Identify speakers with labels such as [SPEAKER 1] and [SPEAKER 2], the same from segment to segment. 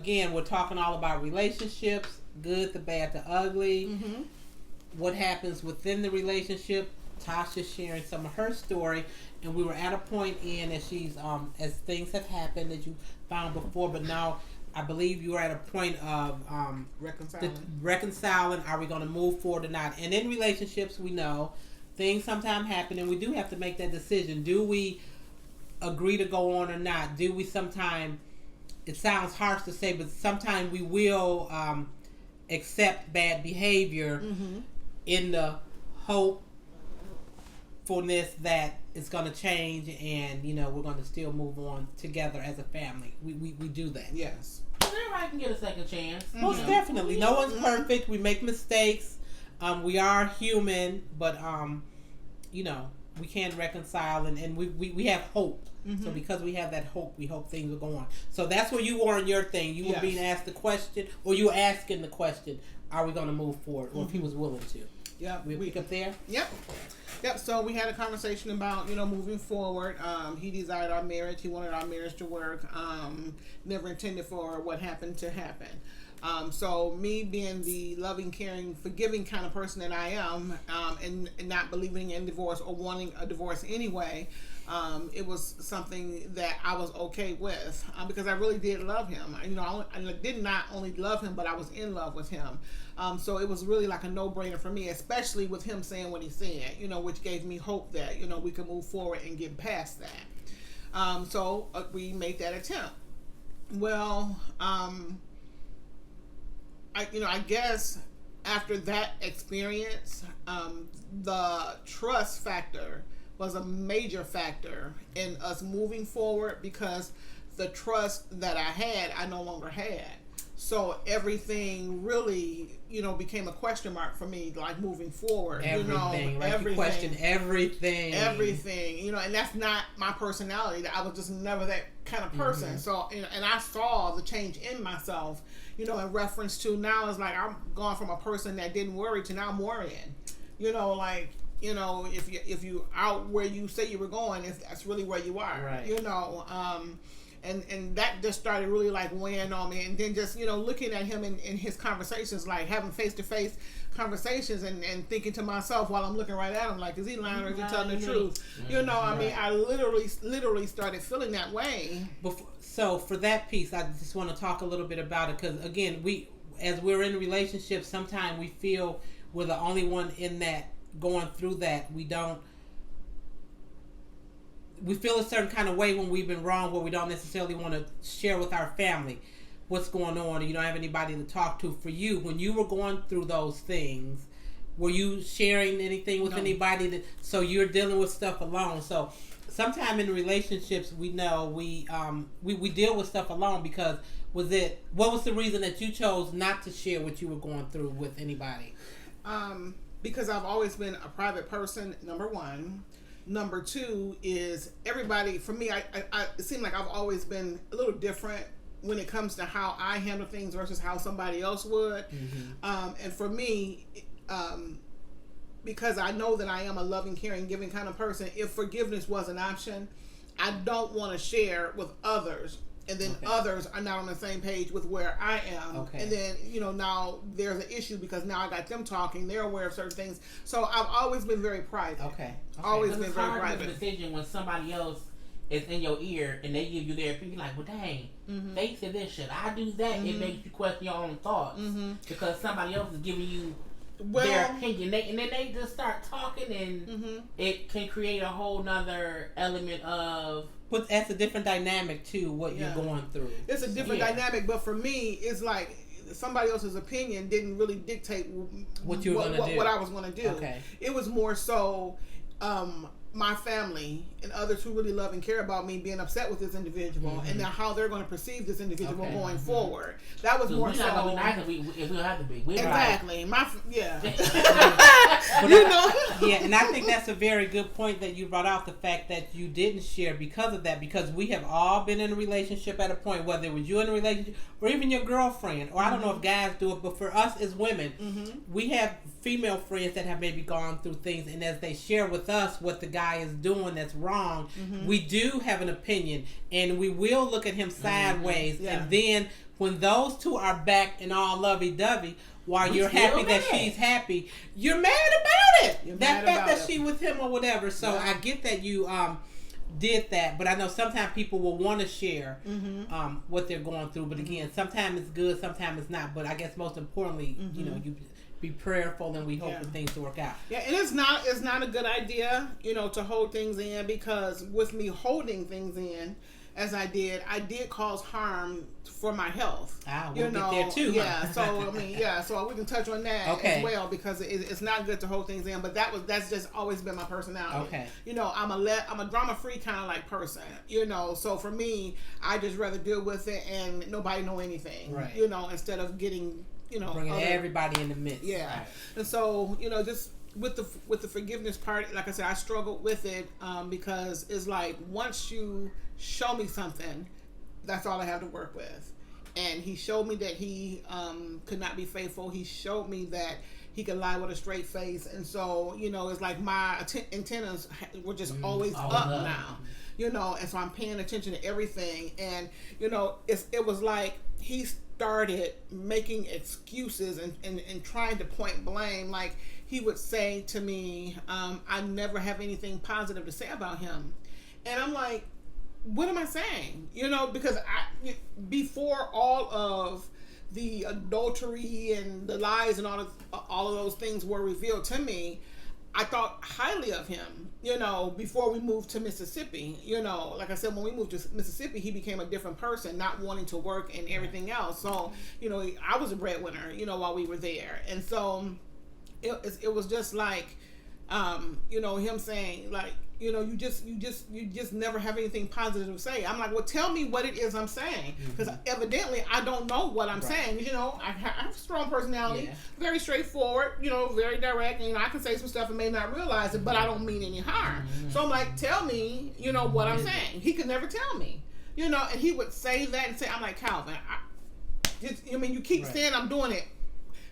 [SPEAKER 1] again, we're talking all about relationships, good, the bad, the ugly. Mm-hmm. What happens within the relationship. Tasha's sharing some of her story, and we were at a point in as she's as things have happened that you found before, but now I believe you are at a point of reconciling. Are we going to move forward or not? And in relationships, we know things sometimes happen, and we do have to make that decision. Do we agree to go on or not? Do we sometimes? It sounds harsh to say, but sometimes we will accept bad behavior in the hopefulness that it's going to change, and we're going to still move on together as a family. We do that.
[SPEAKER 2] Yes.
[SPEAKER 3] Everybody can get a second chance.
[SPEAKER 1] Most definitely. No one's perfect. We make mistakes. We are human, but we can reconcile, and we have hope. So because we have that hope, we hope things will go on. So that's where you were in your thing. You were being asked the question, or you were asking the question, are we going to move forward, or if he was willing to.
[SPEAKER 2] Yep.
[SPEAKER 1] We pick up there?
[SPEAKER 2] Yep. So we had a conversation about, moving forward. He desired our marriage. He wanted our marriage to work. Never intended for what happened to happen. So me being the loving, caring, forgiving kind of person that I am, and not believing in divorce or wanting a divorce anyway, it was something that I was okay with, because I really did love him. I did not only love him, but I was in love with him. So it was really like a no-brainer for me, especially with him saying what he said, which gave me hope that, we could move forward and get past that. So we made that attempt. Well, I guess after that experience, the trust factor was a major factor in us moving forward, because the trust that I had, I no longer had. So everything really, became a question mark for me, like moving forward.
[SPEAKER 1] Everything. You question everything.
[SPEAKER 2] Everything. And that's not my personality. I was just never that kind of person. So, and I saw the change in myself, in reference to now it's like I'm gone from a person that didn't worry to now I'm worrying. If you out where you say you were going, if that's really where you are.
[SPEAKER 1] Right.
[SPEAKER 2] And that just started really like weighing on me, and then just looking at him in his conversations, like having face-to-face conversations, and thinking to myself while I'm looking right at him, like, is he lying or is he telling the truth? I literally started feeling that way.
[SPEAKER 1] So for that piece, I just want to talk a little bit about it, because again, as we're in relationships, sometimes we feel we're the only one in that going through that. We feel a certain kind of way when we've been wrong, where we don't necessarily want to share with our family what's going on, or you don't have anybody to talk to. For you, when you were going through those things, were you sharing anything with anybody? So you're dealing with stuff alone. So sometime in relationships, we know we deal with stuff alone, because what was the reason that you chose not to share what you were going through with anybody?
[SPEAKER 2] Because I've always been a private person, number one. Number two is everybody, for me, it seemed like I've always been a little different when it comes to how I handle things versus how somebody else would. And for me, because I know that I am a loving, caring, giving kind of person, if forgiveness was an option, I don't want to share with others, and then others are not on the same page with where I am. And then, now there's an issue because now I got them talking, they're aware of certain things. So I've always been very private. Always been very private.
[SPEAKER 3] It's a decision when somebody else is in your ear and they give you their opinion, like, well, dang, they said this, should I do that? It makes you question your own thoughts, because somebody else is giving you their opinion, and then they just start talking, and it can create a whole nother element of.
[SPEAKER 1] But that's a different dynamic too. What you're going through.
[SPEAKER 2] It's a different dynamic, but for me, it's like somebody else's opinion didn't really dictate
[SPEAKER 1] what you were going to do.
[SPEAKER 2] What I was going to do. It was more so. My family and others who really love and care about me being upset with this individual, and now how they're going to perceive this individual going forward. That was more so.
[SPEAKER 3] We're not going to be nice if we don't have to be.
[SPEAKER 2] Exactly.
[SPEAKER 3] Right.
[SPEAKER 1] And I think that's a very good point that you brought out, the fact that you didn't share because of that, because we have all been in a relationship at a point, whether it was you in a relationship or even your girlfriend, or I don't know if guys do it, but for us as women, we have female friends that have maybe gone through things, and as they share with us what the guy guy is doing that's wrong, we do have an opinion, and we will look at him sideways. And then when those two are back and all lovey-dovey, while you're happy that she's happy, you're mad about it. That fact that she with him or whatever. So I get that you did that, but I know sometimes people will want to share what they're going through. But again, sometimes it's good, sometimes it's not. But I guess most importantly, you know, you be prayerful, and we hope for things to work out.
[SPEAKER 2] Yeah, and it's not a good idea, you know, to hold things in, because with me holding things in, as I did cause harm for my health.
[SPEAKER 1] We'll get there too.
[SPEAKER 2] Yeah, so I mean, so we can touch on that as well, because it's not good to hold things in. But that's just always been my personality.
[SPEAKER 1] Okay.
[SPEAKER 2] You know, I'm a drama free kind of like person. You know, so for me, I just rather deal with it and nobody know anything.
[SPEAKER 1] Right.
[SPEAKER 2] You know, instead of getting, you know,
[SPEAKER 1] bringing everybody in the midst.
[SPEAKER 2] Yeah.
[SPEAKER 1] Right.
[SPEAKER 2] And so, you know, just with the forgiveness part, like I said, I struggled with it because it's like, once you show me something, that's all I have to work with. And he showed me that he could not be faithful. He showed me that he could lie with a straight face. And so, you know, it's like my antennas were just always up now. You know, and so I'm paying attention to everything. And, you know, it was like he started making excuses and trying to point blame. Like, he would say to me, I never have anything positive to say about him. And I'm like, what am I saying? You know, because before all of the adultery and the lies and all of those things were revealed to me, I thought highly of him, you know, before we moved to Mississippi. You know, like I said, when we moved to Mississippi, he became a different person, not wanting to work and everything else. So, you know, I was a breadwinner, you know, while we were there. And so it was just like, you know, him saying, like, you know, you just never have anything positive to say. I'm like, well, tell me what it is I'm saying, because evidently I don't know what I'm saying. You know, I have a strong personality, very straightforward, you know, very direct, and, you know, I can say some stuff and may not realize it, but I don't mean any harm. So I'm like, tell me, you know, what I'm saying. He could never tell me, you know, and he would say that and say, I'm like, Calvin, I mean, you keep saying I'm doing it.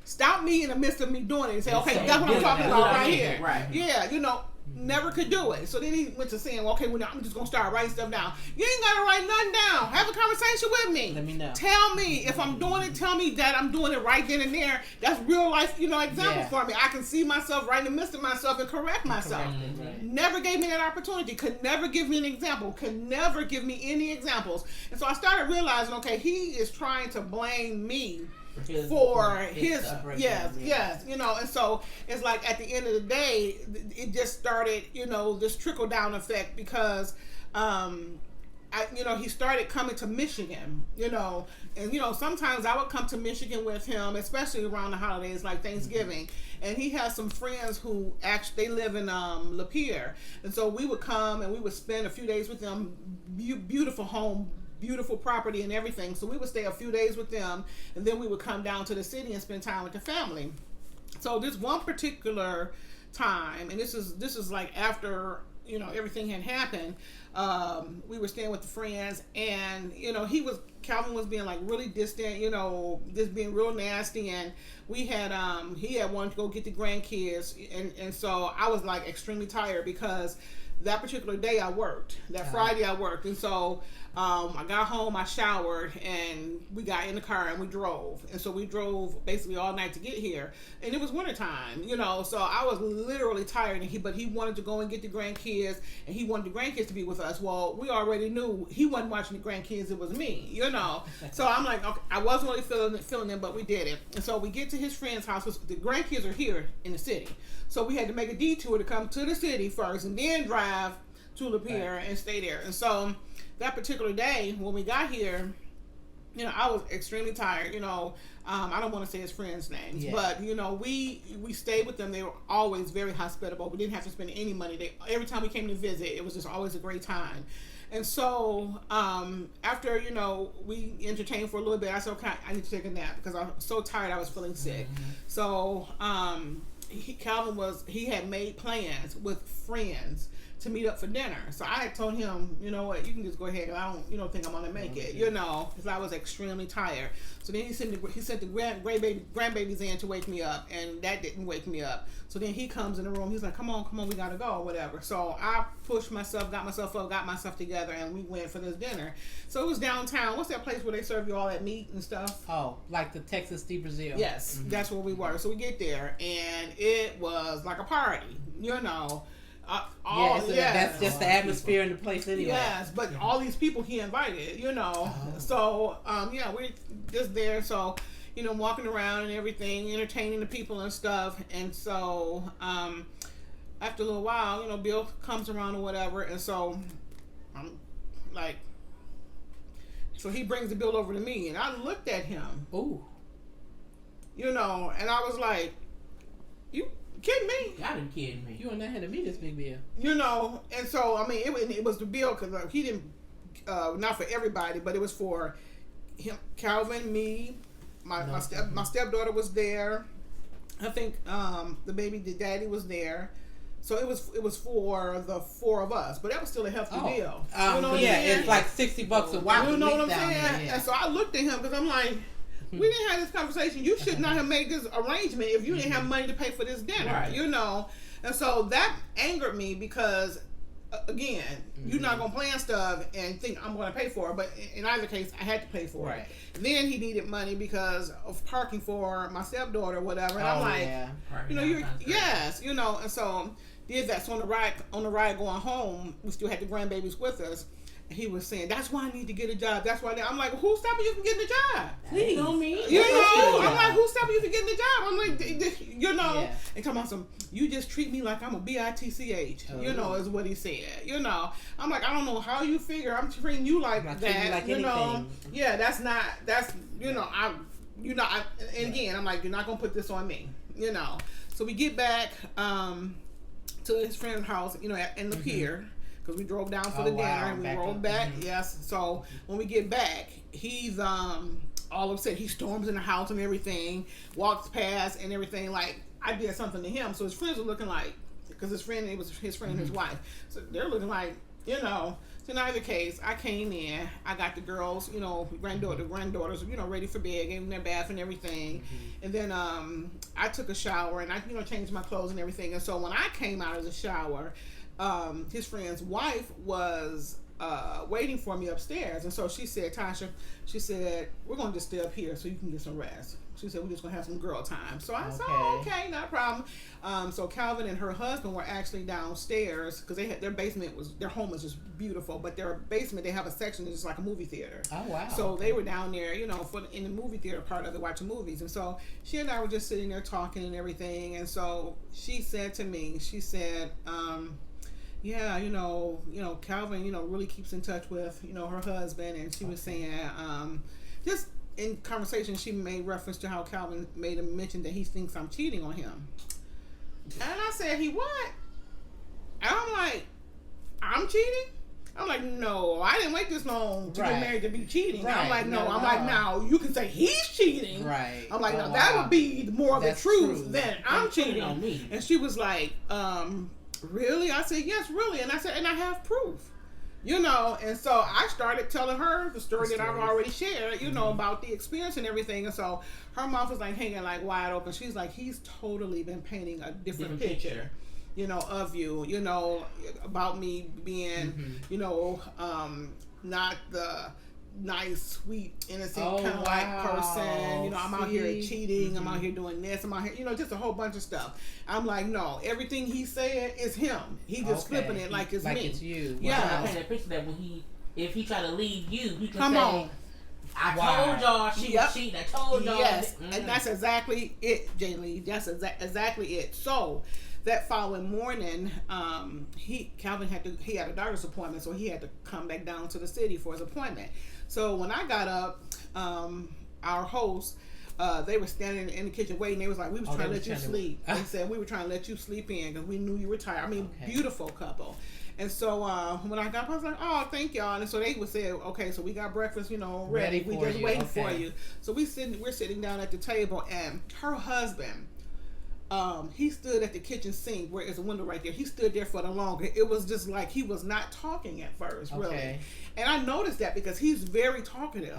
[SPEAKER 2] Stop me in the midst of me doing it and say, okay, that's what I'm talking about right here. Right. Yeah, you know, never could do it. So then he went to saying, well, okay, well, now I'm just going to start writing stuff down. You ain't got to write nothing down. Have a conversation with me.
[SPEAKER 1] Let me know.
[SPEAKER 2] Tell me if I'm doing it. Tell me that I'm doing it right then and there. That's real life, you know, example for me. I can see myself right in the midst of myself and correct myself. Never gave me that opportunity. Could never give me an example. Could never give me any examples. And so I started realizing, okay, he is trying to blame me for his yes, you know. And so it's like, at the end of the day, it just started, you know, this trickle down effect, because you know, he started coming to Michigan, you know, and, you know, sometimes I would come to Michigan with him, especially around the holidays like Thanksgiving, and he has some friends who actually, they live in Lapeer, and so we would come and we would spend a few days with them. Beautiful home, beautiful property and everything. So we would stay a few days with them, and then we would come down to the city and spend time with the family. So this one particular time, and this is like after, you know, everything had happened, we were staying with the friends, and, you know, Calvin was being like really distant, you know, just being real nasty, and we had he had wanted to go get the grandkids, and so I was like extremely tired, because that particular day I worked. That Friday I worked. And so I got home, I showered, and we got in the car and we drove. And so we drove basically all night to get here. And it was wintertime, you know, so I was literally tired. But he wanted to go and get the grandkids, and he wanted the grandkids to be with us. Well, we already knew he wasn't watching the grandkids, it was me, you know. So I'm like, okay, I wasn't really feeling it, but we did it. And so we get to his friend's house, because the grandkids are here in the city. So we had to make a detour to come to the city first, and then drive to Lapeer and stay there. And so that particular day when we got here, you know, I was extremely tired. You know, I don't want to say his friends' names, but, you know, we stayed with them. They were always very hospitable. We didn't have to spend any money. Every time we came to visit, it was just always a great time. And so after, you know, we entertained for a little bit, I said, okay, I need to take a nap, because I was so tired. I was feeling sick. So Calvin had made plans with friends to meet up for dinner. So I had told him, you know what, you can just go ahead, 'cause I don't, think I'm gonna make it, because I was extremely tired. So then he sent the grandbabies in to wake me up, and that didn't wake me up. So then he comes in the room. He's like, come on, we gotta go, or whatever. So I pushed myself, got myself up, got myself together, and we went for this dinner. So it was downtown. What's that place where they serve you all that meat and stuff?
[SPEAKER 1] Oh, like the Texas de Brazil.
[SPEAKER 2] Yes, that's where we were. So we get there, and it was like a party,
[SPEAKER 1] That's just the atmosphere in the place anyway.
[SPEAKER 2] Yes, but all these people he invited, So, we're just there. So, walking around and everything, entertaining the people and stuff. And so, after a little while, Bill comes around or whatever. And so, I'm like, so he brings the bill over to me. And I looked at him.
[SPEAKER 1] Ooh.
[SPEAKER 2] And I was like, you kidding me?
[SPEAKER 3] Y'all been kidding me.
[SPEAKER 1] You and I had to meet this big bill.
[SPEAKER 2] And so, I mean, it was the bill because he didn't, not for everybody, but it was for him, Calvin, me, my stepdaughter was there. I think the daddy was there. So it was for the 4 of us, but that was still a hefty deal.
[SPEAKER 1] It's like $60 a while.
[SPEAKER 2] You know what I'm saying? And so I looked at him because I'm like, we didn't have this conversation. You should not have made this arrangement if you didn't have money to pay for this dinner,
[SPEAKER 1] right.
[SPEAKER 2] And so that angered me because, again, you're not going to plan stuff and think I'm going to pay for it. But in either case, I had to pay for it. Then he needed money because of parking for my stepdaughter or whatever. And I'm like, yes, and so did that. So on the ride going home, we still had the grandbabies with us. And he was saying, that's why I need to get a job. That's why I'm like, who's stopping you from getting a job?
[SPEAKER 1] Please.
[SPEAKER 2] I'm like, who's stopping you from getting a job? I'm like, and talking about you just treat me like I'm a bitch, is what he said. I'm like, I don't know how you figure I'm treating you like that.
[SPEAKER 1] Like anything.
[SPEAKER 2] Yeah, and again, I'm like, you're not going to put this on me, So we get back to his friend's house, in the pier. Because we drove down for the dinner and we rolled back. Yes. So when we get back, he's all upset. He storms in the house and everything, walks past and everything like I did something to him. So his friends are looking like, because it was his friend and his wife. So they're looking like, So in either case, I came in. I got the girls, granddaughters, ready for bed, gave them their bath and everything. And then I took a shower and I, changed my clothes and everything. And so when I came out of the shower, his friend's wife was waiting for me upstairs, and so she said, Tasha, we're gonna just stay up here so you can get some rest. She said, we're just gonna have some girl time. So I said, okay, not a problem. So Calvin and her husband were actually downstairs because they had their home was just beautiful, but their basement, they have a section that's just like a movie theater.
[SPEAKER 1] Oh wow.
[SPEAKER 2] So they were down there, in the movie theater part of it, watching movies. And so she and I were just sitting there talking and everything. And so she said to me, yeah, Calvin, really keeps in touch with, her husband. And she was saying, just in conversation, she made reference to how Calvin made a mention that he thinks I'm cheating on him. And I said, he what? And I'm like, I'm cheating? I'm like, no, I didn't wait this long to get married to be cheating. Right. I'm like, no. I'm like, now you can say he's cheating.
[SPEAKER 1] Right.
[SPEAKER 2] I'm like, that would be more of the truth than I'm cheating on me. And she was like, really? I said, yes, really. And I said, and I have proof. And so I started telling her the story that I've already shared, about the experience and everything. And so her mouth was like hanging like wide open. She's like, he's totally been painting a different picture. Of you, about me being, not the nice, sweet, innocent kind of like person. I'm out here cheating. I'm out here doing this. I'm out here, just a whole bunch of stuff. I'm like, no, everything he said is him. He just flipping it like it's me.
[SPEAKER 1] It's you.
[SPEAKER 3] Yeah. I paint that picture that if he try to leave you, he can
[SPEAKER 2] come
[SPEAKER 3] say,
[SPEAKER 2] on.
[SPEAKER 3] I told y'all she was cheating. I told y'all.
[SPEAKER 2] Yes, and that's exactly it, Jay Lee. That's exactly it. So that following morning, Calvin had a doctor's appointment, so he had to come back down to the city for his appointment. So when I got up, our hosts, they were standing in the kitchen waiting. They was like, we was trying to let you sleep. They said, we were trying to let you sleep in because we knew you were tired. I mean, beautiful couple. And so when I got up, I was like, oh, thank y'all. And so they would say, okay, so we got breakfast, ready. We just waiting for you. So we're sitting down at the table, and her husband, he stood at the kitchen sink where there's a window right there. He stood there for the longest. It was just like he was not talking at first, really.
[SPEAKER 1] Okay.
[SPEAKER 2] And I noticed that because he's very talkative,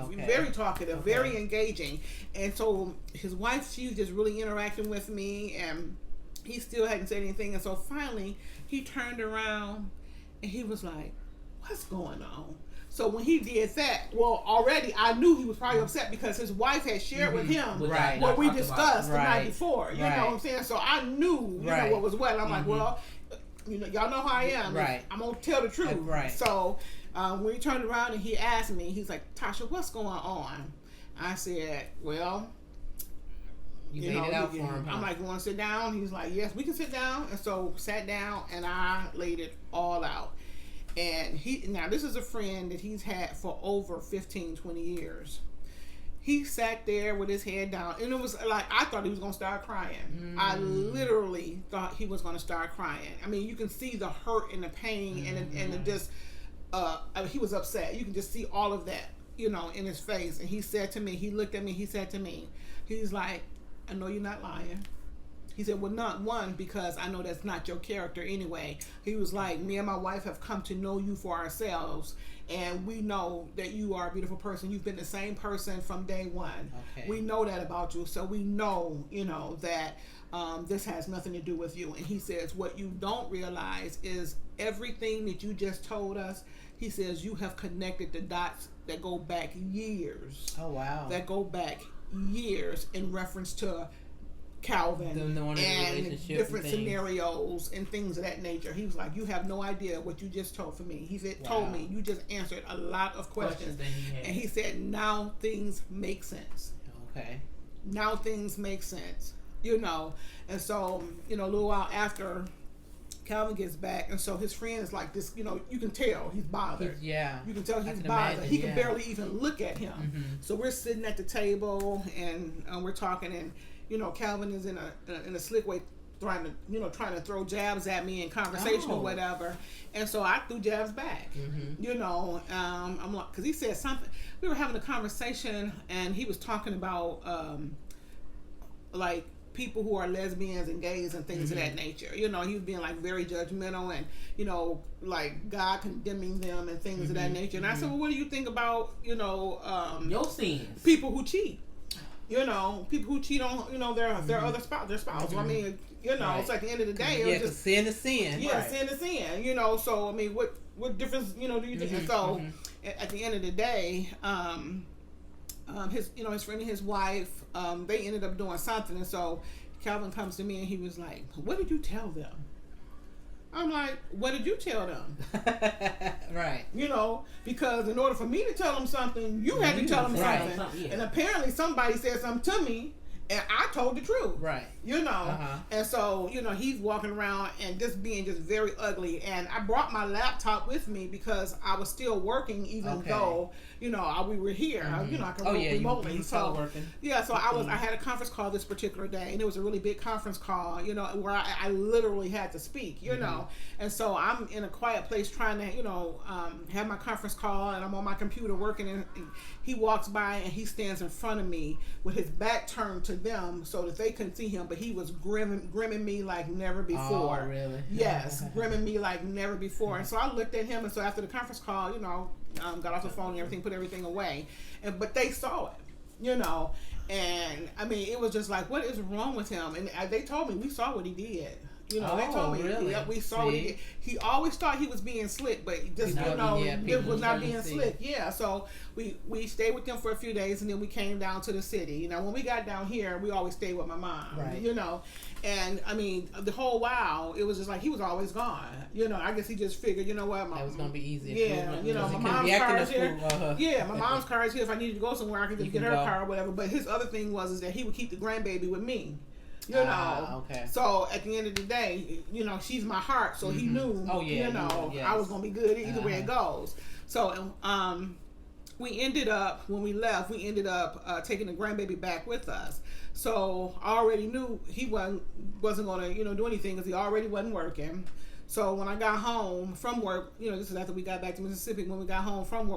[SPEAKER 2] very engaging. And so his wife, she was just really interacting with me, and he still hadn't said anything. And so finally, he turned around and he was like, "What's going on?" So when he did that, well, already I knew he was probably upset because his wife had shared with him what we discussed the night before. You know what I'm saying? So I knew, you know, what was what. I'm like, well, you know, y'all know how I am. I'm gonna tell the truth. So when he turned around and he asked me, he's like, "Tasha, what's going on?" I said, "Well."
[SPEAKER 1] You laid it out for him.
[SPEAKER 2] I'm like, "You want to sit down?" He's like, "Yes, we can sit down." And so sat down and I laid it all out. And now this is a friend that he's had for over 15, 20 years. He sat there with his head down, and it was like, I thought he was going to start crying. I literally thought he was going to start crying. I mean, you can see the hurt and the pain and the just, he was upset. You can just see all of that, you know, in his face. And he said to me, he looked at me, he said to me, he's like, "I know you're not lying." He said, "Well, not one, because I know that's not your character anyway." He was like, "Me and my wife have come to know you for ourselves, and we know that you are a beautiful person. You've been the same person from day one. Okay. We know that about you, so we know, you know, that this has nothing to do with you." And he says, "What you don't realize is everything that you just told us," he says, "you have connected the dots that go back years."
[SPEAKER 1] Oh, wow.
[SPEAKER 2] That go back years in reference to Calvin and different scenarios and things of that nature. He was like, "You have no idea what you just told for me." He said, "Told me, you just answered a lot of questions." And he said, "Now things make sense."
[SPEAKER 1] Okay.
[SPEAKER 2] Now things make sense, you know. And so, you know, a little while after, Calvin gets back, and so his friend is like this, you know, you can tell he's bothered. You can tell he's bothered. He can barely even look at him. So we're sitting at the table and we're talking, and you know, Calvin is in a slick way trying to throw jabs at me in conversation or whatever. And so I threw jabs back. You know, I'm like, because he said something. We were having a conversation, and he was talking about like people who are lesbians and gays and things of that nature. You know, he was being like very judgmental and, you know, like God condemning them and things of that nature. And I said, "Well, what do you think about, you know,
[SPEAKER 3] your sins?
[SPEAKER 2] People who cheat? You know, people who cheat on, you know, their other spouse, their spouse." I mean, you know, it's like at the end of the day, it was just
[SPEAKER 1] sin is sin.
[SPEAKER 2] Yeah, sin is sin. You know, so I mean, what difference, you know, do you think? And so at the end of the day, his friend and his wife, they ended up doing something, and so Calvin comes to me and he was like, "What did you tell them?" I'm like, "What did you tell them?"
[SPEAKER 1] Right.
[SPEAKER 2] You know, because in order for me to tell them something, you had to tell them something. And apparently somebody said something to me, and I told the truth.
[SPEAKER 1] Right.
[SPEAKER 2] You know. And so, you know, he's walking around and just being just very ugly. And I brought my laptop with me because I was still working, even though, you know, we were here. You know, I could work remotely.
[SPEAKER 1] You
[SPEAKER 2] so
[SPEAKER 1] working.
[SPEAKER 2] Yeah, so I had a conference call this particular day, and it was a really big conference call, you know, where I literally had to speak, you know. And so I'm in a quiet place trying to, you know, have my conference call, and I'm on my computer working, and he walks by and he stands in front of me with his back turned to them so that they couldn't see him, but he was grimming me like never before.
[SPEAKER 1] Oh, really?
[SPEAKER 2] Yes, grimming me like never before. And so I looked at him, and so after the conference call, you know, got off the phone and everything, put everything away, but they saw it, you know. And I mean, it was just like, what is wrong with him? And they told me, we saw what he did. You know, they told me,
[SPEAKER 1] really?
[SPEAKER 2] Yep, we saw what he did. He always thought he was being slick, but just, you know, it was not being slick. Yeah, so we stayed with them for a few days, and then we came down to the city. You know, when we got down here, we always stayed with my mom, you know. And I mean, the whole while, it was just like he was always gone. You know, I guess he just figured, you know what,
[SPEAKER 1] that was gonna be easy.
[SPEAKER 2] Yeah, you know, my mom's car is here. Yeah, my mom's car is here. If I needed to go somewhere, I could just get her car or whatever. But his other thing was that he would keep the grandbaby with me. You know, so at the end of the day, you know, she's my heart, so he knew, you know, I was gonna be good either way it goes. So, we ended up, when we left, taking the grandbaby back with us. So I already knew he wasn't gonna, you know, do anything because he already wasn't working. So when I got home from work, you know, this is after we got back to Mississippi. When I got home from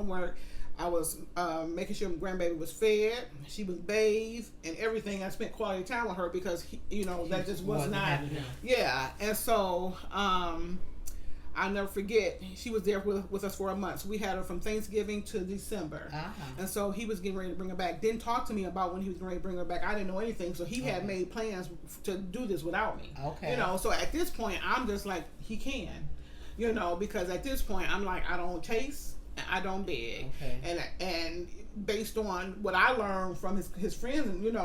[SPEAKER 2] work, I was making sure my grandbaby was fed, she was bathed, and everything. I spent quality time with her because that just was not. Yeah, and so I'll never forget. She was there with us for a month. So we had her from Thanksgiving to December, and so he was getting ready to bring her back. Didn't talk to me about when he was getting ready to bring her back. I didn't know anything, so he had made plans to do this without me.
[SPEAKER 1] Okay,
[SPEAKER 2] so at this point, I'm just like, he can, because at this point, I'm like, I don't chase. I don't beg, and based on what I learned from his friends, and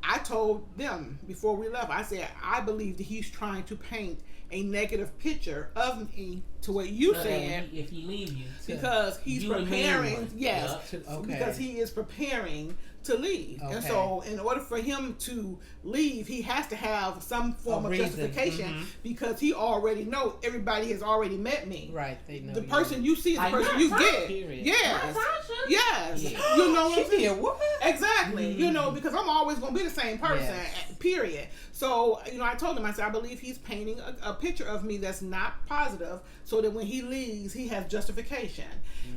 [SPEAKER 2] I told them before we left, I said I believe that he's trying to paint a negative picture of me to what you said.
[SPEAKER 3] If he leave you,
[SPEAKER 2] because he's preparing, because he is preparing to leave, and so in order for him to leave, he has to have some form of justification because he already knows everybody has already met me.
[SPEAKER 1] Right, they know
[SPEAKER 2] the person you see is the person you get. Yes, yes.
[SPEAKER 1] Yeah.
[SPEAKER 2] You know what I'm saying?
[SPEAKER 1] What?
[SPEAKER 2] Exactly. Because I'm always gonna be the same person. Yes. Period. So I told him, I said, I believe he's painting a picture of me that's not positive, so that when he leaves, he has justification.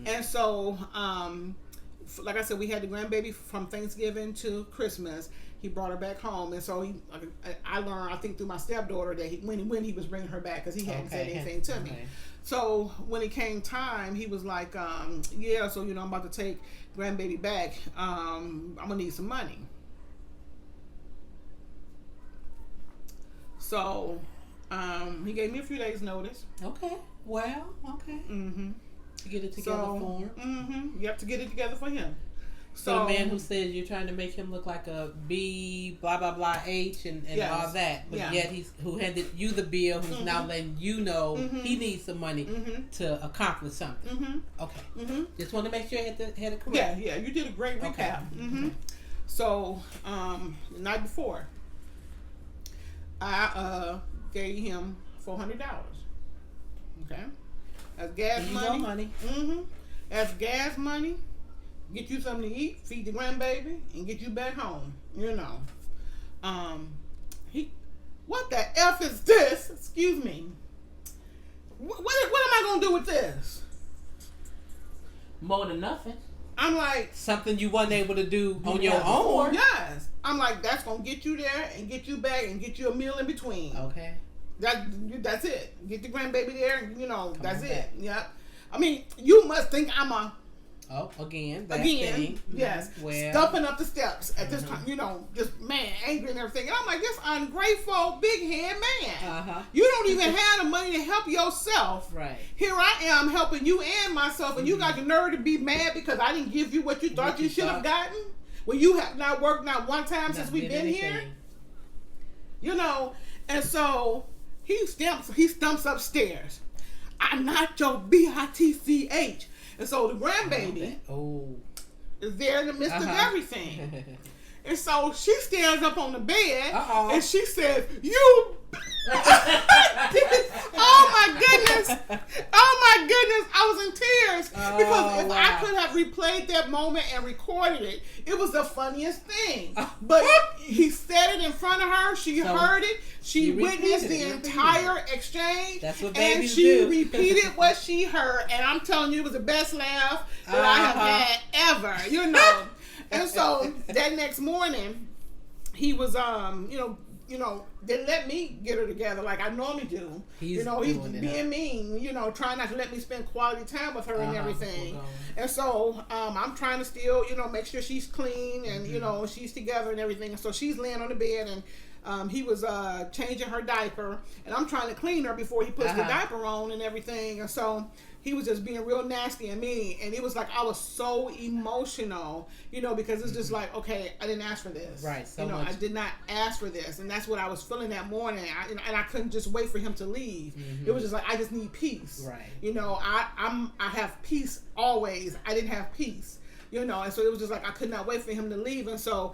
[SPEAKER 2] And so, like I said, we had the grandbaby from Thanksgiving to Christmas. He brought her back home, and so I learned, I think, through my stepdaughter that when he was bringing her back, because he hadn't said anything to me. So when it came time, he was like, so I'm about to take grandbaby back. I'm gonna need some money. So he gave me a few days notice.
[SPEAKER 1] Okay. Well, okay. To get it together for him.
[SPEAKER 2] You have to get it together for him.
[SPEAKER 1] So the man who says you're trying to make him look like a B, blah, blah, blah, H, and all that. But yet who handed you the bill, who's now letting you know he needs some money to accomplish something. Okay. Just want to make sure I had it correct.
[SPEAKER 2] Yeah, you did a great recap.
[SPEAKER 1] Okay.
[SPEAKER 2] So, the night before, I gave him $400. Okay? That's gas money. That's gas money. Get you something to eat, feed the grandbaby, and get you back home. What the F is this? Excuse me. What am I gonna do with this?
[SPEAKER 3] More than nothing.
[SPEAKER 2] I'm like,
[SPEAKER 1] something you wasn't able to do on your own.
[SPEAKER 2] Yes. I'm like, that's gonna get you there and get you back and get you a meal in between.
[SPEAKER 1] Okay.
[SPEAKER 2] That's it. Get the grandbaby there, and that's it. Yep. I mean, you must think I'm a
[SPEAKER 1] again,
[SPEAKER 2] thing. Yes.
[SPEAKER 1] Well,
[SPEAKER 2] stumping up the steps at this time, just angry and everything. And I'm like, this ungrateful, big head man. You don't even have the money to help yourself.
[SPEAKER 1] Right.
[SPEAKER 2] Here I am helping you and myself, and you got the nerve to be mad because I didn't give you what you thought you should have gotten when you have not worked not one time since we've been here. And so he stumps upstairs. I'm not your bitch. And so the grandbaby is there in the midst of everything. And so she stands up on the bed and she says, "You." Oh my goodness! I was in tears because if I could have replayed that moment and recorded it, it was the funniest thing. But he said it in front of her. She heard it. She witnessed the entire exchange.
[SPEAKER 1] That's what
[SPEAKER 2] and
[SPEAKER 1] babies
[SPEAKER 2] she
[SPEAKER 1] do.
[SPEAKER 2] repeated what she heard. And I'm telling you, it was the best laugh that I have had ever. And so that next morning, he was they let me get her together like I normally do. He's being mean, trying not to let me spend quality time with her and everything. And so I'm trying to still, make sure she's clean and, she's together and everything. And so she's laying on the bed and he was changing her diaper and I'm trying to clean her before he puts the diaper on and everything. And so he was just being real nasty and mean, and it was like I was so emotional, because it's just like, okay, I didn't ask for this,
[SPEAKER 1] right?
[SPEAKER 2] I did not ask for this, and that's what I was feeling that morning. And I couldn't just wait for him to leave. It was just like I just need peace,
[SPEAKER 1] right?
[SPEAKER 2] I have peace always. I didn't have peace, and so it was just like I could not wait for him to leave, and so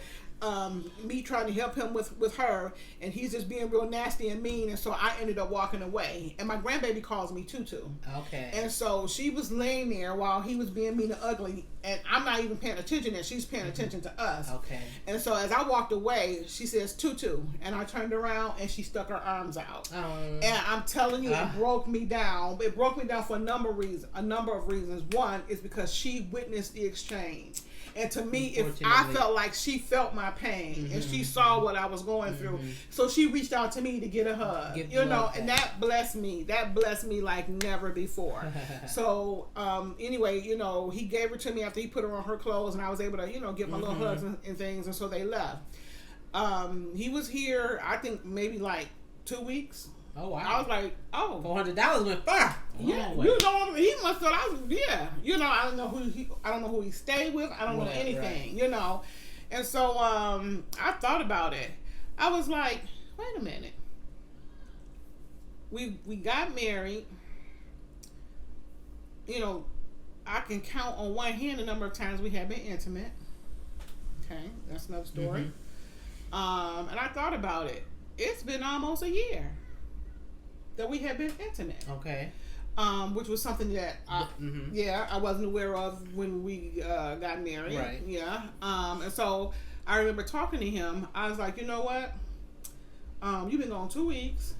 [SPEAKER 2] me trying to help him with her, and he's just being real nasty and mean, and so I ended up walking away. And my grandbaby calls me Tutu.
[SPEAKER 1] Okay.
[SPEAKER 2] And so she was laying there while he was being mean and ugly, and I'm not even paying attention, and she's paying attention to us.
[SPEAKER 1] Okay.
[SPEAKER 2] And so as I walked away, she says Tutu, and I turned around and she stuck her arms out. And I'm telling you, it broke me down. It broke me down for a number of reasons. One is because she witnessed the exchange. And to me, if I felt like she felt my pain and she saw what I was going through, so she reached out to me to get a hug, and that blessed me. That blessed me like never before. So anyway, he gave her to me after he put her on her clothes, and I was able to, get my little hugs and things, and so they left. He was here, I think maybe like 2 weeks.
[SPEAKER 1] Oh wow!
[SPEAKER 2] I was like,
[SPEAKER 1] $400 went far.
[SPEAKER 2] Yeah, he must have. I don't know who he stayed with. I don't know anything. Right. And so I thought about it. I was like, wait a minute. We got married. I can count on one hand the number of times we have been intimate. Okay, that's another story. And I thought about it. It's been almost a year that we had been intimate.
[SPEAKER 1] Okay.
[SPEAKER 2] Which was something that I wasn't aware of when we got married.
[SPEAKER 1] Right.
[SPEAKER 2] Yeah. And so I remember talking to him. I was like, you know what? You've been gone 2 weeks.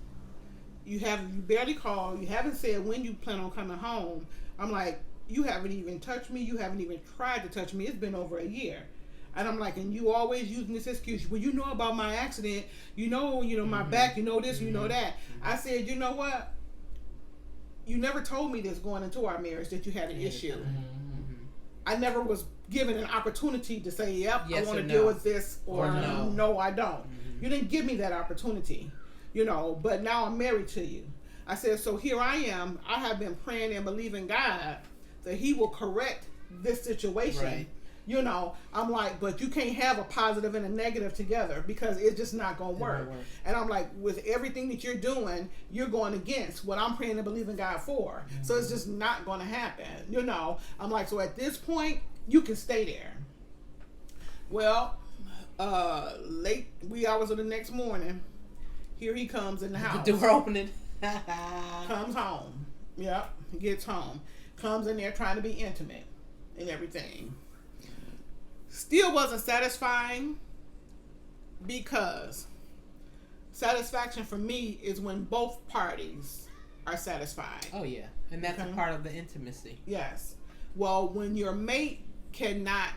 [SPEAKER 2] You barely called. You haven't said when you plan on coming home. I'm like, you haven't even touched me. You haven't even tried to touch me. It's been over a year. And I'm like, and you always using this excuse. Well, you know about my accident. My back. You know this. You know that. I said, you know what? You never told me this going into our marriage that you had an issue. I never was given an opportunity to say, yep,
[SPEAKER 1] yes,
[SPEAKER 2] I want to deal with this, or no, I don't. You didn't give me that opportunity, but now I'm married to you. I said, so here I am. I have been praying and believing God that he will correct this situation. Right. I'm like, but you can't have a positive and a negative together because it's just not going to work. And I'm like, with everything that you're doing, you're going against what I'm praying and believing God for. So it's just not going to happen. I'm like, so at this point, you can stay there. Well, late wee hours of the next morning, here he comes in the house.
[SPEAKER 1] The door opening.
[SPEAKER 2] Comes home. Yep, gets home. Comes in there trying to be intimate and everything. Still wasn't satisfying because satisfaction for me is when both parties are satisfied.
[SPEAKER 1] Oh, yeah. And that's a part of the intimacy.
[SPEAKER 2] Yes. Well, when your mate cannot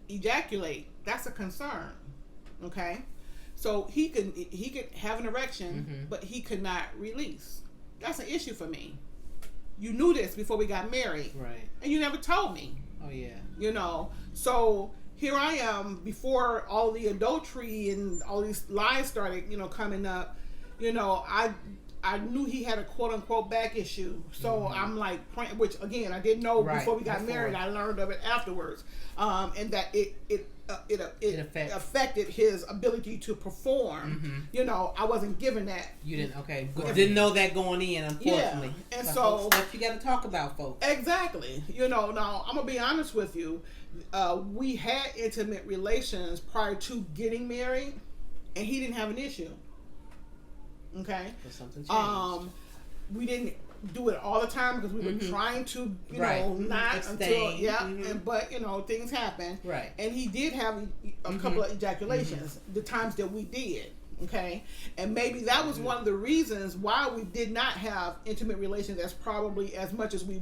[SPEAKER 2] ejaculate, that's a concern. Okay? So he could have an erection, but he could not release. That's an issue for me. You knew this before we got married. Right. And you never told me.
[SPEAKER 1] Oh, yeah.
[SPEAKER 2] So here I am before all the adultery and all these lies started, coming up. I knew he had a quote unquote back issue. So I'm like, which again, I didn't know before we got married. I learned of it afterwards. And that it affected his ability to perform. I wasn't given that.
[SPEAKER 1] You didn't, didn't know that going in, unfortunately.
[SPEAKER 2] Yeah. And so
[SPEAKER 1] that's what you got to talk about, folks.
[SPEAKER 2] Exactly. Now I'm gonna be honest with you. We had intimate relations prior to getting married, and he didn't have an issue. Okay.
[SPEAKER 1] But something changed.
[SPEAKER 2] We didn't do it all the time because we were trying to, not
[SPEAKER 1] abstain.
[SPEAKER 2] Until, but things happen.
[SPEAKER 1] Right.
[SPEAKER 2] And he did have a couple of ejaculations, the times that we did. Okay. And maybe that was one of the reasons why we did not have intimate relations as probably as much as we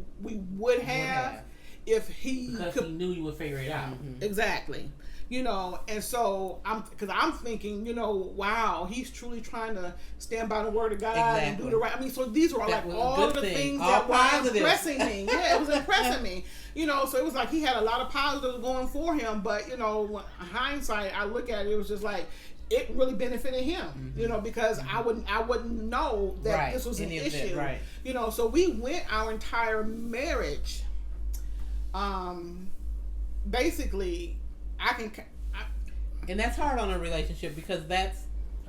[SPEAKER 2] would have if he
[SPEAKER 3] he knew you would figure it out.
[SPEAKER 2] Exactly. And so I'm thinking, wow, he's truly trying to stand by the word of God and do the right. I mean, so these were all the things that were impressing me. Yeah, it was impressing me. So it was like he had a lot of positives going for him, but when hindsight, I look at it, it was just like it really benefited him, because I wouldn't know that this was an issue. Right. So we went our entire marriage. Basically,
[SPEAKER 1] and that's hard on a relationship because that's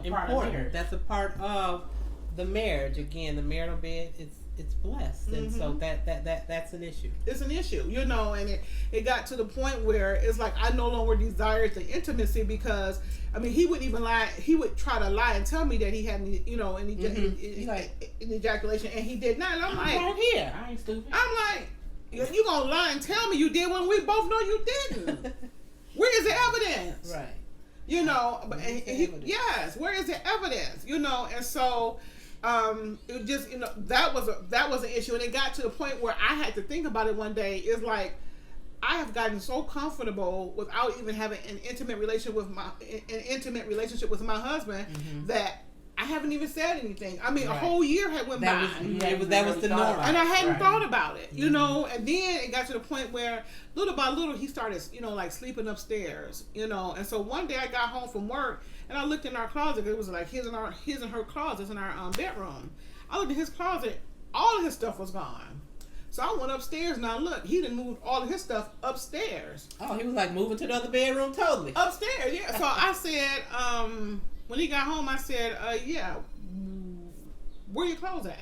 [SPEAKER 1] important. That's a part of the marriage. Again, the marital bed it's blessed, and so that's an issue.
[SPEAKER 2] It's an issue, and it got to the point where it's like I no longer desired the intimacy because I mean he would even lie. He would try to lie and tell me that he had any ejaculation, and he did not. And I'm like,
[SPEAKER 3] right here. I ain't stupid.
[SPEAKER 2] I'm like, you gonna lie and tell me you did when we both know you didn't? Where is the evidence?
[SPEAKER 1] Right.
[SPEAKER 2] Yes. Where is the evidence? And so. It just that was an issue, and it got to the point where I had to think about it one day. It's like I have gotten so comfortable without even having an intimate relationship with my husband that I haven't even said anything. I mean, a whole year had went by.
[SPEAKER 1] That was the norm,
[SPEAKER 2] and I hadn't thought about it, And then it got to the point where little by little he started, like sleeping upstairs, And so one day I got home from work. And I looked in our closet. It was like his and her closets in our bedroom. I looked at his closet. All of his stuff was gone. So I went upstairs and I looked. He done moved all of his stuff upstairs.
[SPEAKER 1] Oh, he was like moving to the other bedroom totally.
[SPEAKER 2] Upstairs, yeah. So I said, when he got home, I said, yeah, where your clothes at?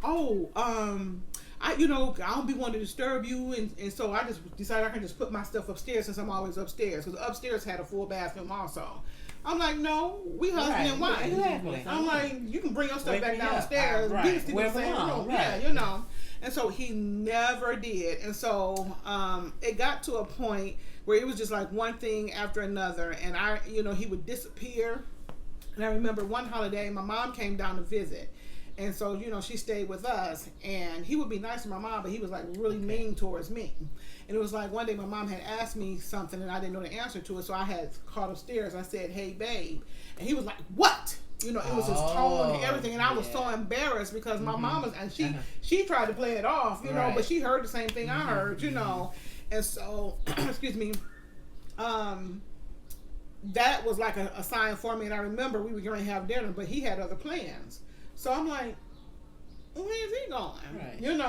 [SPEAKER 2] Oh, I don't be wanting to disturb you, and so I just decided I can just put my stuff upstairs since I'm always upstairs, because upstairs had a full bathroom also. I'm like, no, we husband and wife.
[SPEAKER 1] Exactly.
[SPEAKER 2] I'm like, you can bring your stuff back downstairs.
[SPEAKER 1] Right.
[SPEAKER 2] We can sleep in the same room.
[SPEAKER 1] Right.
[SPEAKER 2] Yeah, And so he never did. And so it got to a point where it was just like one thing after another. And he would disappear. And I remember one holiday, my mom came down to visit. And so, she stayed with us, and he would be nice to my mom, but he was like really mean towards me. And it was like one day my mom had asked me something and I didn't know the answer to it. So I had called upstairs. I said, hey, babe. And he was like, what? It was his tone and everything. And I was so embarrassed because my mom was, and she tried to play it off, but she heard the same thing I heard, And so, excuse me, that was like a sign for me. And I remember we were going to have dinner, but he had other plans. So I'm like, where is he going?
[SPEAKER 1] Right.
[SPEAKER 2] And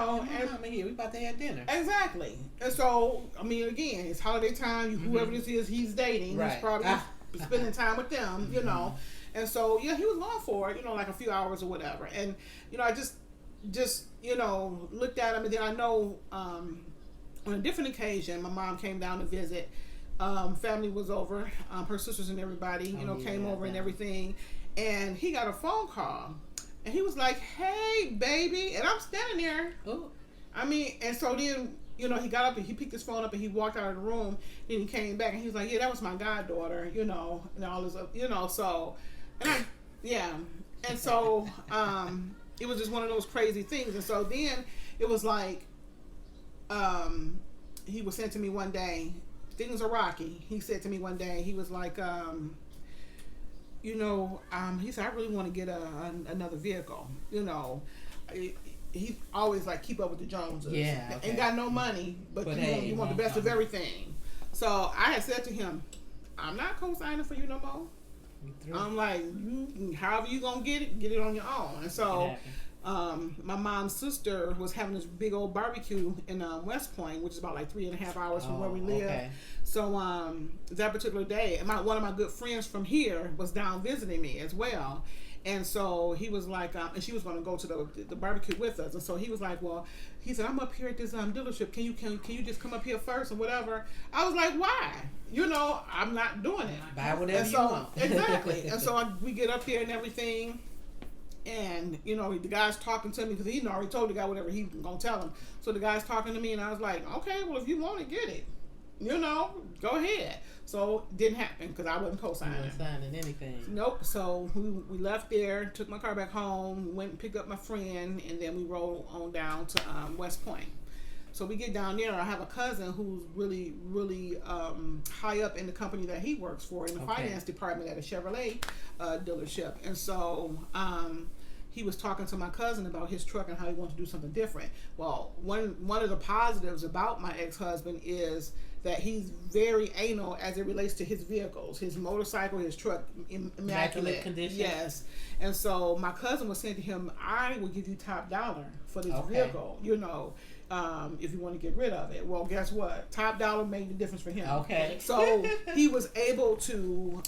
[SPEAKER 1] here, we about to have dinner.
[SPEAKER 2] Exactly. And so, I mean, again, it's holiday time. Whoever this is he's dating, he's probably spending time with them, And so, yeah, he was going for it, like a few hours or whatever. And, I just looked at him, and then I know on a different occasion, my mom came down to visit. Family was over. Her sisters and everybody, came over and everything. And he got a phone call. And he was like, hey, baby. And I'm standing there.
[SPEAKER 1] Ooh.
[SPEAKER 2] I mean, and so then, he got up and he picked his phone up and he walked out of the room. Then he came back and he was like, yeah, that was my goddaughter, and all this, so, and And so, it was just one of those crazy things. And so then it was like, he was saying to me one day, things are rocky. He said to me one day, he was like, he said, I really want to get another vehicle. He always like keep up with the Joneses.
[SPEAKER 1] Yeah. Okay.
[SPEAKER 2] Ain't got no money, but you want the best of everything. So I had said to him, I'm not co-signing for you no more. I'm like, however you gonna get it on your own. And so my mom's sister was having this big old barbecue in West Point, which is about like 3.5 hours from where we live. Okay. So that particular day, and one of my good friends from here was down visiting me as well. And so he was like, and she was going to go to the barbecue with us. And so he was like, well, he said, I'm up here at this dealership. Can you just come up here first or whatever? I was like, why? I'm not doing it.
[SPEAKER 1] Buy whatever you want.
[SPEAKER 2] Exactly. And so we get up here and everything. And, the guy's talking to me because he already told the guy whatever he's going to tell him. So the guy's talking to me and I was like, okay, well, if you want it, get it. Go ahead. So it didn't happen because I wasn't co-signing.
[SPEAKER 1] You weren't signing anything.
[SPEAKER 2] Nope. So we left there, took my car back home, went and picked up my friend, and then we rolled on down to West Point. So we get down there. I have a cousin who's really, really high up in the company that he works for in the finance department at a Chevrolet dealership. And so he was talking to my cousin about his truck and how he wanted to do something different. Well, one of the positives about my ex-husband is that he's very anal as it relates to his vehicles, his motorcycle, his truck, immaculate
[SPEAKER 1] condition.
[SPEAKER 2] Yes. And so my cousin was saying to him, I will give you top dollar for this vehicle. if you want to get rid of it. Well, guess what? Top dollar made the difference for him.
[SPEAKER 1] Okay.
[SPEAKER 2] So he was able to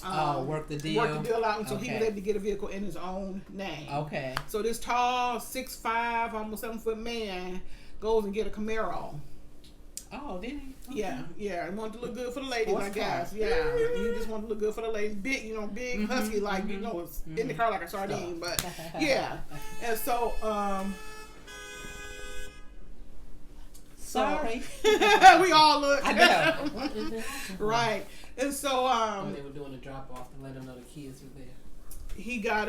[SPEAKER 1] work the deal
[SPEAKER 2] out, and so he was able to get a vehicle in his own name.
[SPEAKER 1] Okay.
[SPEAKER 2] So this tall, 6'5", almost 7-foot man goes and get a Camaro.
[SPEAKER 1] Oh, did he? Okay.
[SPEAKER 2] Yeah. He wanted to look good for the ladies,
[SPEAKER 1] Sports
[SPEAKER 2] I guess.
[SPEAKER 1] car.
[SPEAKER 2] Yeah, he just wanted to look good for the ladies. Big, big, husky, like it's in the car like a sardine. But yeah, and so
[SPEAKER 1] sorry,
[SPEAKER 2] we all look.
[SPEAKER 1] I know.
[SPEAKER 2] Right, and so
[SPEAKER 3] they were doing a drop off to let them know the kids were there.
[SPEAKER 2] He got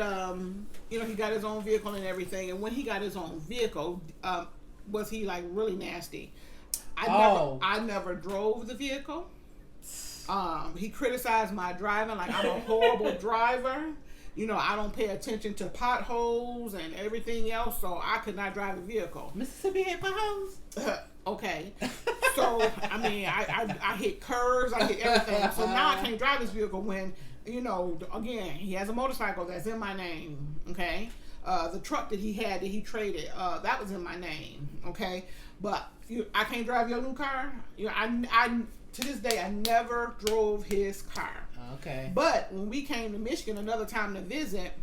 [SPEAKER 2] he got his own vehicle and everything. And when he got his own vehicle, was he like really nasty? I never drove the vehicle. He criticized my driving, like I'm a horrible driver. I don't pay attention to potholes and everything else, so I could not drive a vehicle.
[SPEAKER 1] Mississippi had potholes?
[SPEAKER 2] Okay. So, I mean, I hit curves, I hit everything. So now I can't drive this vehicle when, again, he has a motorcycle that's in my name, okay? The truck that he traded, that was in my name, okay? But I can't drive your new car. I to this day, I never drove his car.
[SPEAKER 1] Okay.
[SPEAKER 2] But when we came to Michigan another time to visit,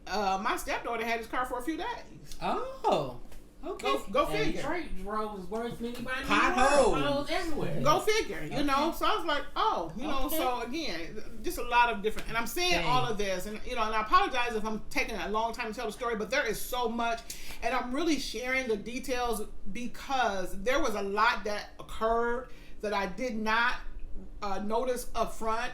[SPEAKER 2] my stepdaughter had his car for a few days.
[SPEAKER 1] Oh. Okay.
[SPEAKER 2] Go figure.
[SPEAKER 3] Detroit roads worse than anybody.
[SPEAKER 1] Potholes
[SPEAKER 3] everywhere.
[SPEAKER 2] Go figure. So I was like,
[SPEAKER 1] Okay.
[SPEAKER 2] So again, just a lot of different. And I'm saying all of this, and and I apologize if I'm taking a long time to tell the story, but there is so much, and I'm really sharing the details because there was a lot that occurred that I did not notice up front.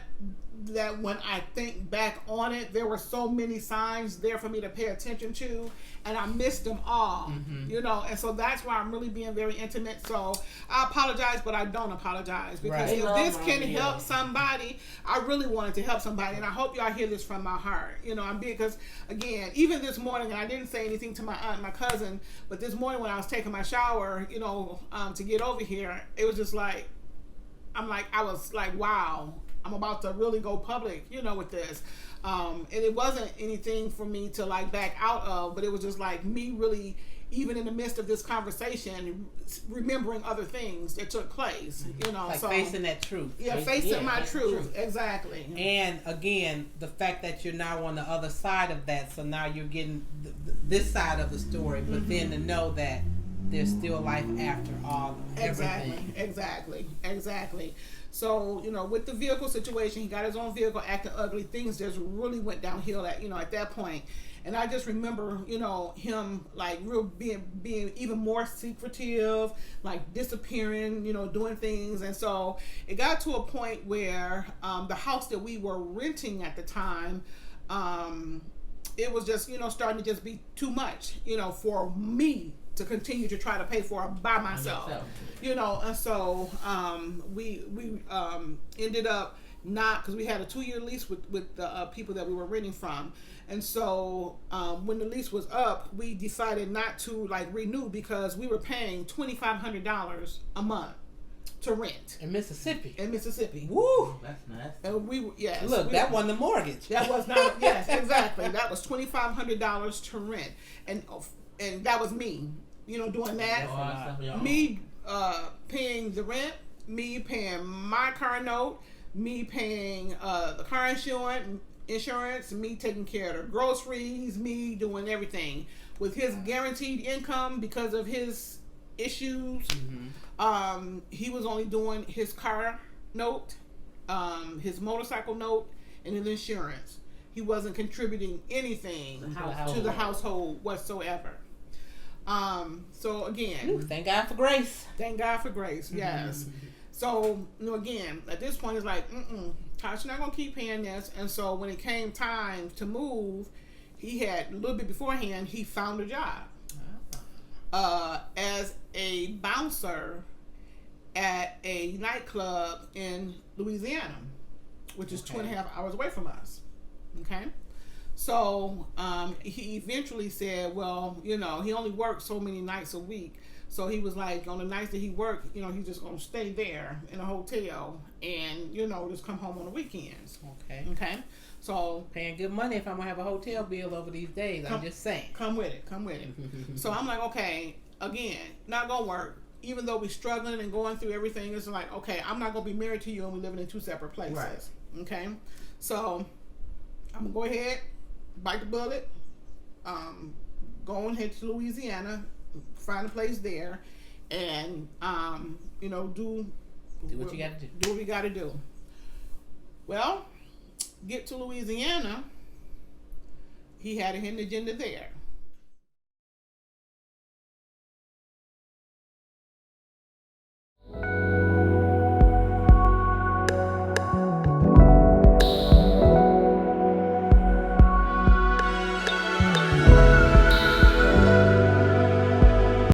[SPEAKER 2] That when I think back on it, there were so many signs there for me to pay attention to, and I missed them all, and so that's why I'm really being very intimate. So I apologize, but I don't apologize because if this can help somebody, I really wanted to help somebody, and I hope y'all hear this from my heart. Because again, even this morning, and I didn't say anything to my aunt and my cousin, but this morning when I was taking my shower, to get over here, it was just like, I was like, wow. I'm about to really go public, with this. And it wasn't anything for me to like back out of, but it was just like me really, even in the midst of this conversation, remembering other things that took place,
[SPEAKER 1] Like
[SPEAKER 2] so
[SPEAKER 1] facing that truth.
[SPEAKER 2] Yeah, facing my truth. Exactly.
[SPEAKER 1] And again, the fact that you're now on the other side of that, so now you're getting this side of the story, but then to know that there's still life after all everything.
[SPEAKER 2] Exactly. So, with the vehicle situation, he got his own vehicle, acting ugly. Things just really went downhill at that point. And I just remember, him like real being even more secretive, like disappearing, doing things. And so it got to a point where the house that we were renting at the time, it was just, starting to just be too much, for me to continue to try to pay for it by myself, and so we ended up not, because we had a 2-year lease with the people that we were renting from, and so when the lease was up, we decided not to like renew because we were paying $2,500 a month to rent
[SPEAKER 1] in Mississippi.
[SPEAKER 2] Woo!
[SPEAKER 3] That's nice.
[SPEAKER 2] And
[SPEAKER 1] look, that wasn't the mortgage.
[SPEAKER 2] That was not. Yes, exactly. That was $2,500 to rent, and that was me. Doing that. Me paying the rent, me paying my car note, me paying the car insurance, me taking care of the groceries, me doing everything. With his guaranteed income because of his issues, he was only doing his car note, his motorcycle note, and his insurance. He wasn't contributing anything to the household whatsoever. So again,
[SPEAKER 1] Ooh, thank God for grace.
[SPEAKER 2] Thank God for grace. Yes. So, again, at this point, it's like, Tasha not gonna keep paying this. And so when it came time to move, he had a little bit beforehand, he found a job as a bouncer at a nightclub in Louisiana, which is 2.5 hours away from us. Okay. So he eventually said, well, he only worked so many nights a week. So he was like, on the nights that he worked, he's just going to stay there in a hotel and, just come home on the weekends. Okay. So
[SPEAKER 1] paying good money if I'm going to have a hotel bill over these days. I'm just saying.
[SPEAKER 2] Come with it. So I'm like, okay. again, not gonna work. Even though we're struggling and going through everything, it's like, okay, I'm not gonna be married to you and we're living in two separate places.
[SPEAKER 3] Right.
[SPEAKER 2] Okay, so I'm gonna go ahead, bite the bullet, go on head to Louisiana, find a place there, and do
[SPEAKER 3] what you gotta do.
[SPEAKER 2] Do what we gotta do. Well, get to Louisiana. He had a hidden agenda there.